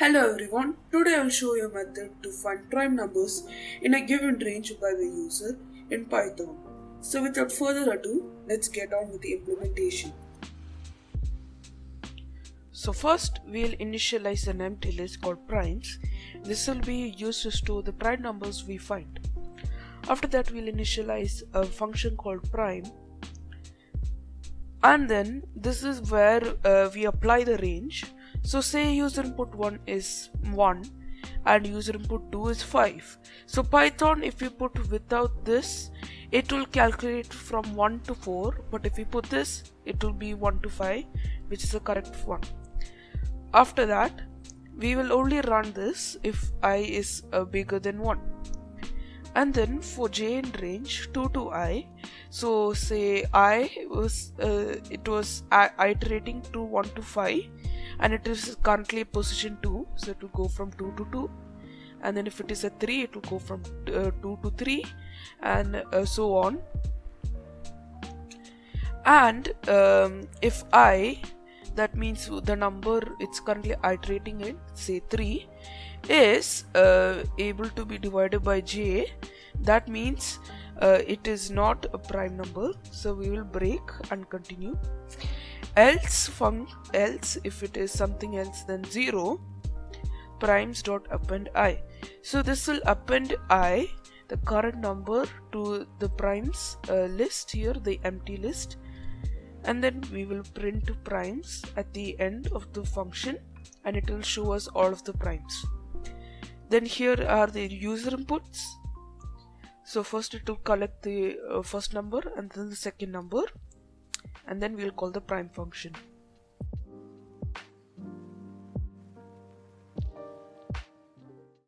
Hello everyone, today I will show you a method to find prime numbers in a given range by the user in Python. So without further ado, let's get on with the implementation. So first we'll initialize an empty list called primes. This will be used to store the prime numbers we find. After that we'll initialize a function called prime, and then this is where we apply the range. So say user input 1 is 1 and user input 2 is 5. So Python, if you put without this, it will calculate from 1 to 4, but if you put this, it will be 1 to 5, which is the correct one. After that, we will only run this if I is bigger than 1. And then for j in range 2 to I, so say I was it was iterating to 1 to 5, and it is currently position 2, so it will go from 2 to 2, and then if it is a 3, it will go from 2 to 3, and so on. And if I, that means the number it's currently iterating in, say 3, is able to be divided by j, that means it is not a prime number, so we will break and continue. Else if it is something else than 0, primes dot append I. So this will append I, the current number, to the primes list here, the empty list, and then we will print primes at the end of the function, and it will show us all of the primes. Then here are the user inputs. So first it will collect the first number and then the second number, and then we'll call the prime function.